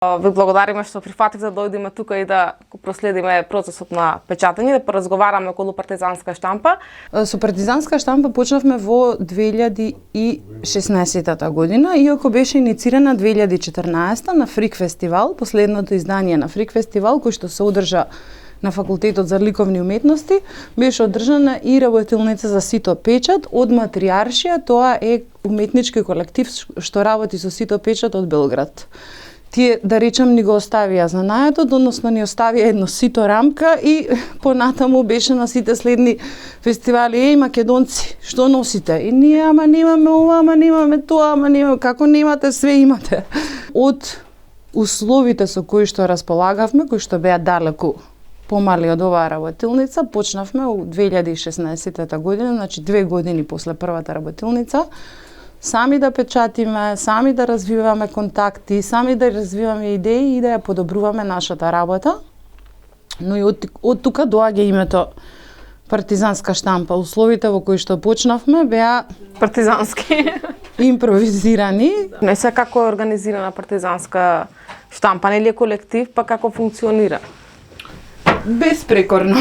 Ви благодариме што прифативте да дојдеме тука и да проследиме процесот на печатење, да поразговараме околу партизанска штампа. Со партизанска штампа почнавме во 2016 година, иако беше иницирана 2014 на Фрик фестивал, последното издание на Фрик фестивал кој што се одржа на Факултетот за ликовни уметности, беше одржана и работилница за сито печат од Матријаршија, тоа е уметнички колектив што работи со сито печат од Белград. Тие, да речам, ни го оставија знаењето, односно ни оставија едно сито рамка и понатаму беше на сите следни фестивали: еј, македонци, што носите? И ние, ама немаме ова, ама немаме тоа, ама немаме, како немате, све имате. Од условите со кои што располагавме, кои што беа далеку помали од оваа работилница, почнавме у 2016 година, значи 2 години после првата работилница, сами да печатиме, сами да развиваме контакти, сами да развиваме идеи и да ја подобруваме нашата работа. Но и од тука доаѓа името партизанска штампа. Условите во кои што почнавме беа Партизански. импровизирани. Не се како е организирана партизанска штампа, нели е колектив, па како функционира? Безпрекорно.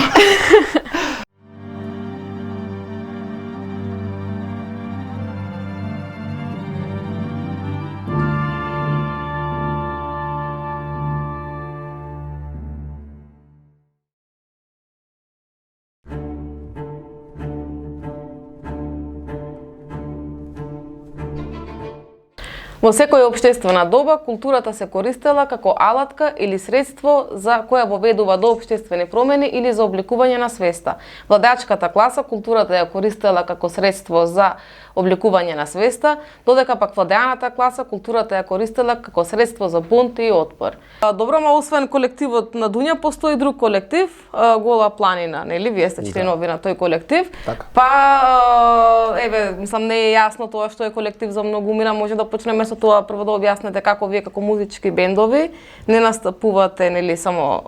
Во секоја општествена доба, културата се користела како алатка или средство за која воведува до општествени промени или за обликување на свеста. Владеачката класа културата ја користела како средство за обликување на свеста, додека пак владеаната класа културата ја користела како средство за бунт и отпор. Добро, ма освен колективот на Дуња, постои друг колектив, Гола планина, нели? Вие сте членови на тој колектив. Така. Па, еве, мислам, не е јасно тоа што е колектив за многумина, може да почнеме со тоа прво да објаснете како вие како музички бендови не настапувате, нели, само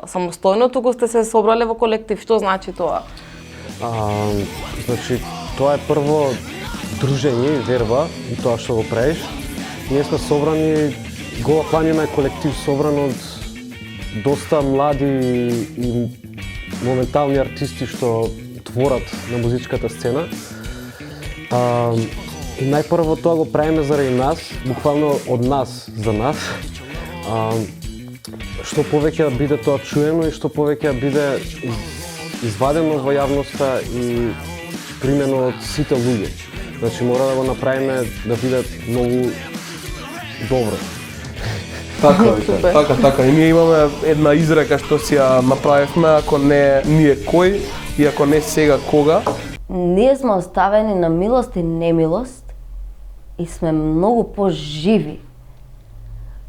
самостојно, туку сте се собрале во колектив. Што значи тоа? Значи, тоа е прво дружење, верба и тоа што го правиш. Ние сме собрани, Гола планина е колектив собран од доста млади и моментални артисти што творат на музичката сцена. И најпрво тоа го правиме заради нас, буквално од нас за нас. Што повеќе да биде тоа чуено и што повеќе да биде извадено во јавноста и примено од сите луѓе. Значи мора да го направиме да биде многу добро. Така. И ние имаме една изрека што си ја направивме: ако не ние кој и ако не сега кога. Ние сме оставени на милост и немилост и сме многу поживи.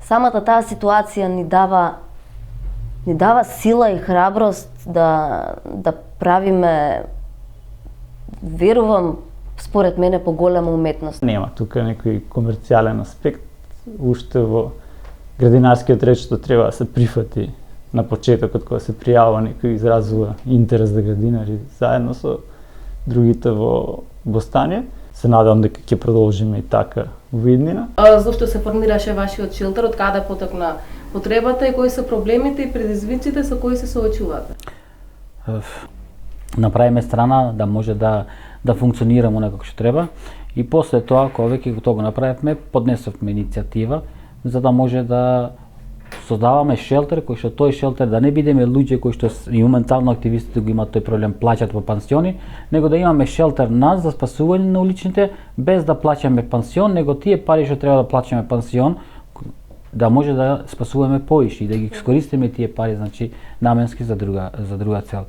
Самата таа ситуација ни дава сила и храброст да правиме, верувам, според мене, поголема уметност. Нема тука некој комерцијален аспект. Уште во градинарскиот реч што треба да се прифати на почетокот кога се пријавува некој изразува интерес да градинари заедно со другите во стане. Се надевам дека ќе продолжиме и така во иднина. Зошто се формираше вашиот шелтер, од каде потекна потребата и кои се проблемите и предизвиците со кои се соочувате? Направиме страна да може да функционираме некако што треба и после тоа, кога веќе тоа го направивме, поднесовме иницијатива за да може да создаваме шелтер, кој што тој шелтер да не бидеме луѓе кои што и моментално активистите го имаат тој проблем, плаќаат во пансиони, него да имаме шелтер нас за спасување на уличните без да плаќаме пансион, него тие пари што треба да плаќаме пансион да може да спасуваме поиши и да ги искористиме тие пари, значи наменски за друга цел.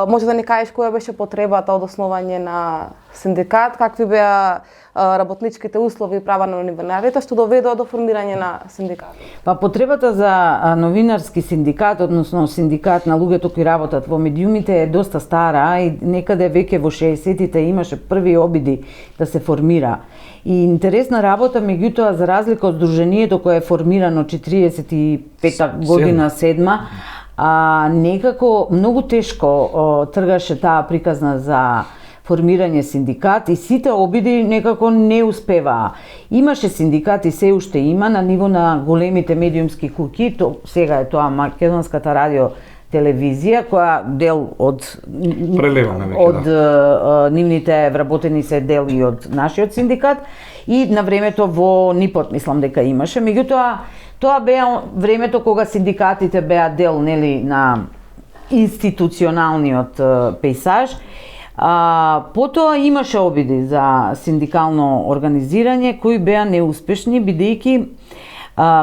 Може да ни кажеш која беше потребата од основање на синдикат, какви беа работничките услови и права на новинарите што доведоа до формирање на синдикат? Па потребата за новинарски синдикат, односно синдикат на луѓето кои работат во медиумите е доста стара и некаде веќе во 60-тите имаше први обиди да се формира. И интересна работа, меѓутоа, за разлика од Сдруженијето кое е формирано 45-та година, 7-ма, некако многу тешко тргаше таа приказна за формирање синдикат и сите обиди некако не успеваа. Имаше синдикати, се уште има на ниво на големите медиумски куќи, сега е тоа Македонската радио телевизија, која дел од нивните вработени се дел и од нашиот синдикат, и на времето во НИПОТ мислам дека имаше. Меѓутоа, тоа беа времето кога синдикатите беа дел, нели, на институционалниот пейсаж. Потоа имаше обиди за синдикално организирање кои беа неуспешни, бидејќи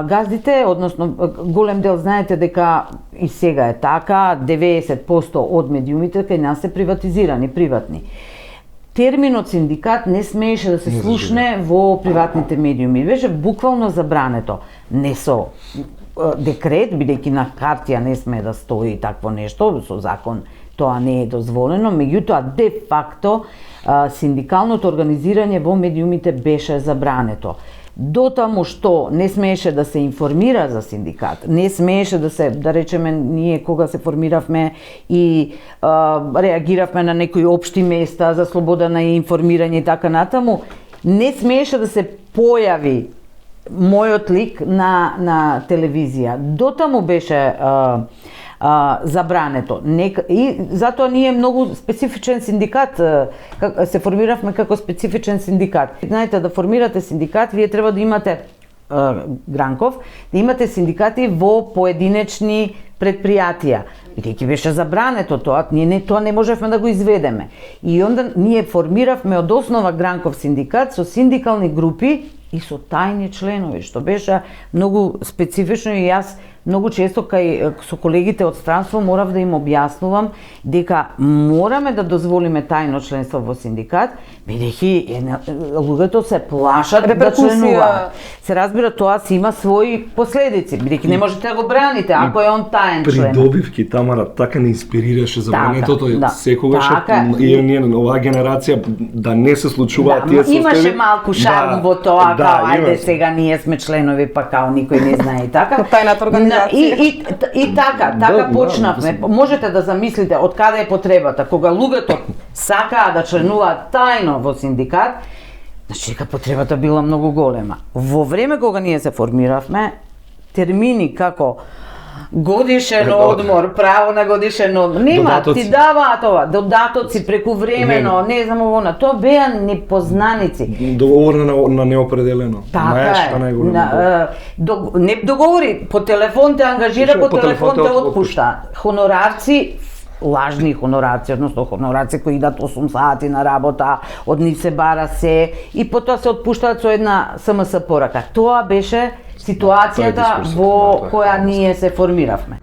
газдите, односно голем дел, знаете дека и сега е така, 90% од медиумите кај нас се приватизирани, приватни. Терминот синдикат не смееше да се слушне во приватните медиуми. Беше буквално забрането. Не со декрет, бидејќи на хартија не смее да стои такво нешто, со закон тоа не е дозволено, меѓутоа де факто синдикалното организирање во медиумите беше забрането. Дотаму што не смееше да се информира за синдикат, не смееше да се, да речеме, ние кога се формиравме и реагиравме на некои општи места за слобода на информирање и така натаму, не смееше да се појави мојот лик на телевизија. Дотаму беше забрането. И затоа ние многу специфичен синдикат, се формиравме како специфичен синдикат. Знаете, да формирате синдикат, вие треба да имате Гранков, да имате синдикати во поединечни предпријатија. Бидејќи беше забрането тоа, ние тоа не можевме да го изведеме. И онда ние формиравме од основа Гранков синдикат со синдикални групи и со тајни членови, што беше многу специфично, и јас многу често со колегите од странство морав да им објаснувам дека мораме да дозволиме тајно членство во синдикат, бидејќи луѓето се плашат да членуваат. Се разбира, тоа си има своји последици, бидејќи не можете да го браните ако е он таен член. Придобивки, Тамара, така не инспирираше забранетото, секогаш и ние на оваа генерација да не се случуваат тие состојби. Имаше малку шарм во тоа, као ајде сега ние сме членови, па као никој не знае и така. Тајната организација. И така почнавме. Можете да замислите од каде е потребата, кога луѓето сакаа да членуваат тајно во синдикат, значи дека потребата била многу голема. Во време кога ние се формиравме, термини како годишен одмор, право на годишен одмор, нема, ти даваат ова, додатоци прекувремено, не знам ово, тоа беа непознаници. Договор на неопределено. Така е. Не договори, по телефон те ангажира, по телефон те отпушта. Хонорарци, лажни хонорарци, односно хонорарци кои идат 8 сати на работа, од нив се бара се и потоа се отпуштаат со една СМС порака. Тоа беше ситуацијата во која ние се формиравме.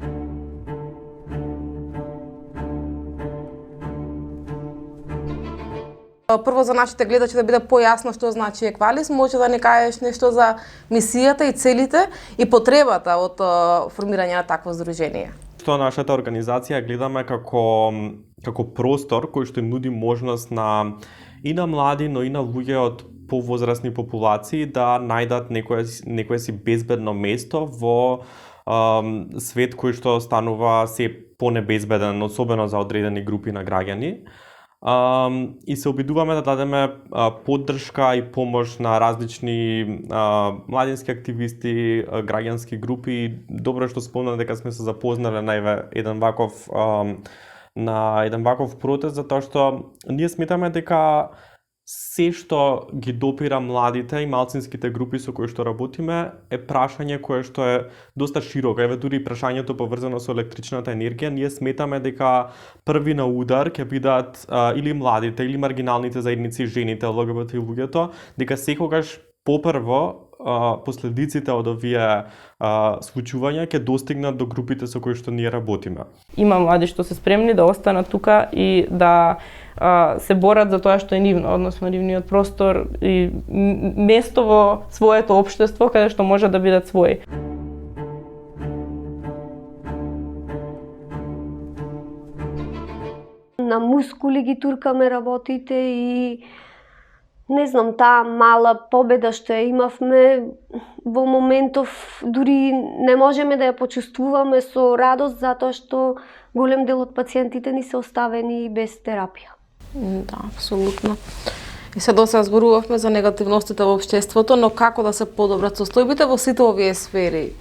Прво за нашите гледачи да биде појасно што значи еквалис, може да ни кажеш нешто за мисијата и целите и потребата од формирање на такво здружение. Што нашата организација гледаме како простор кој што им нуди можност и на млади, но и на луѓе од повозрастни популации да најдат некое си безбедно место во свет кој што станува се понебезбеден, особено за одредени групи на граѓани. И се обидуваме да дадеме поддршка и помош на различни младински активисти, граѓански групи. Добро што спомнам дека сме се запознали на еден ваков протест, затоа што ние сметаме дека се што ги допира младите и малцинските групи со кои што работиме е прашање кое што е доста широко. Еве дури прашањето поврзано со електричната енергија, ние сметаме дека први на удар ќе бидат или младите, или маргиналните заедници, жените, ЛГБТ и луѓето, дека секогаш попрво последиците од овие случувања ќе достигнат до групите со кои што ние работиме. Има млади што се спремни да останат тука и да се борат за тоа што е нивно, односно нивниот простор и место во своето општество каде што може да бидат своји. На мускули ги туркаме работите и не знам, таа мала победа што ја имавме во моментов дури не можеме да ја почувствуваме со радост затоа што голем дел од пациентите ни се оставени без терапија. Да, апсолутно. И се досега зборувавме за негативностите во општеството, но како да се подобрат состојбите во сите овие сфери?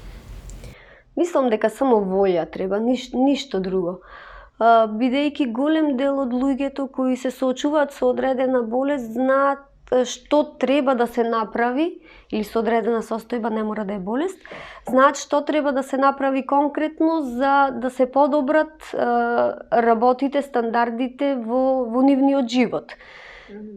Мислам дека само волја треба, ништо друго. Бидејќи голем дел од луѓето кои се соочуваат со одредена болест знаат што треба да се направи, или со одредена состојба, не мора да е болест, знаат што треба да се направи конкретно за да се подобрат работите, стандардите во нивниот живот.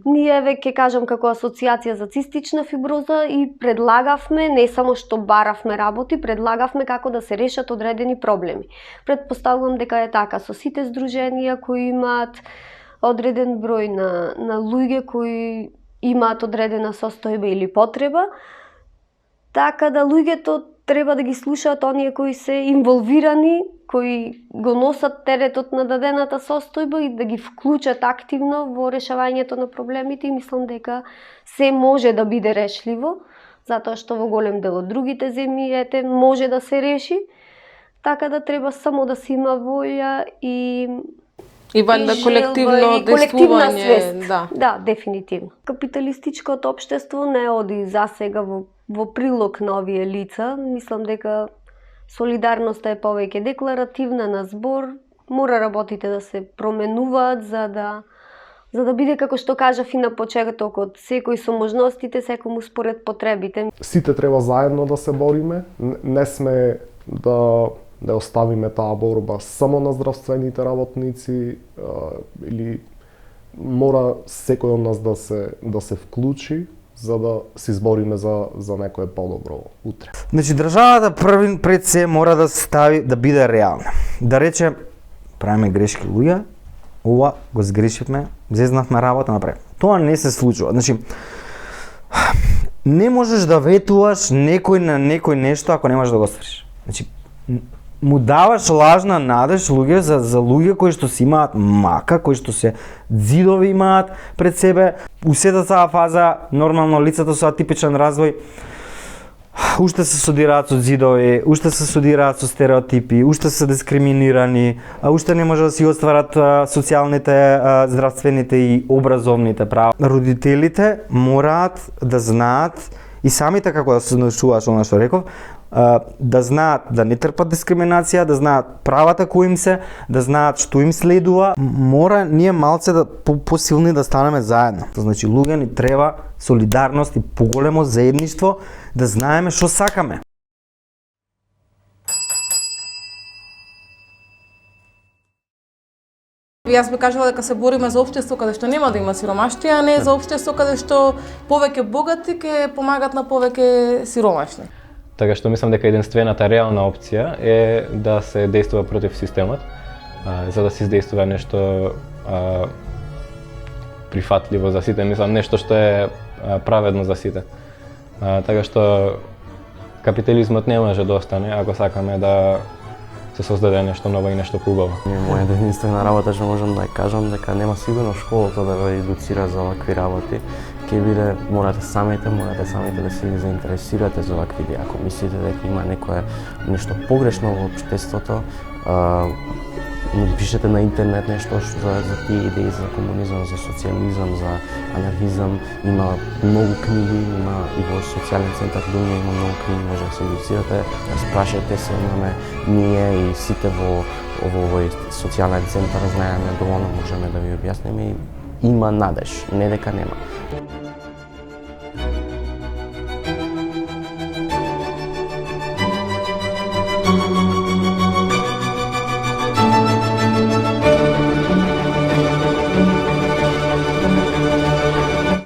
Ние веќе кажам како асоциација за цистична фиброза и предлагавме, не само што баравме работи, предлагавме како да се решат одредени проблеми. Предпоставувам дека е така со сите здруженија кои имаат одреден број на луѓе кои имаат одредена состојба или потреба, така да луѓето треба да ги слушаат оние кои се инволвирани, кои го носат теретот на дадената состојба и да ги вклучат активно во решавањето на проблемите и мислам дека се може да биде решливо, затоа што во голем дел од другите земји може да се реши, така да треба само да се има волја и валјда колективно действување, да, дефинитивно. Капиталистичкото општество не оди засега во прилог на овие лица. Мислам дека солидарноста е повеќе декларативна на збор, мора работите да се променуваат за да биде како што кажав и на почетокот, секој со можностите, секому според потребите. Сите треба заедно да се бориме, не сме да оставиме таа борба само на здравствените работници или мора секој од нас да се вклучи за да се избориме за некое подобро утре. Значи државата пред се мора да стави да биде реална. Да рече правиме грешки луѓе, ова го сгрешивме, зезнавме работа направи. Тоа не се случува. Значи не можеш да ветуваш некој на некој нешто ако не можеш да го свршиш. Значи му даваш лажна надеж луѓе за луѓе кои што си имаат мака, кои што се ѕидови имаат пред себе. У сета таа фаза нормално лицата со атипичен развој уште се судираат со ѕидови, уште се судираат со стереотипи, уште се дискриминирани, уште не може да си остварат социјалните, здравствените и образовните права. Родителите мораат да знаат и самите како да се научуваш она што реков, да знаат да не трпат дискриминација, да знаат правата кои им се, да знаат што им следува. Мора ние малце да посилни да станеме заедно. Значи луѓе ни треба солидарност и поголемо заедништво, да знаеме што сакаме. Јас би кажала дека се бориме за општество каде што нема да има сиромаштија, а не за општество каде што повеќе богати ќе помагат на повеќе сиромашни. Така што мислам дека единствената реална опција е да се действува против системот, за да се издействува нешто прифатливо за сите, мислам нешто што е праведно за сите. Така што капитализмот не може да остане ако сакаме да се создаде нешто ново и нешто хубаво. Моја единствена работа што можам да кажам дека нема сигурно школата да ве едуцира за овакви работи. Ќе биде морате самите да се заинтересирате за овакви идеи. Ако мислите дека има нешто погрешно во општеството, пишете на интернет нешто за тие идеи за комунизам, за социјализам, за анархизам. Има многу книги, има и во социјален центар Дуња има многу книги, може да се едуцирате, спрашете се, имаме ние и сите во овој социјален центар знаеме доволно, можеме да ви објасниме и има надеж, не дека нема.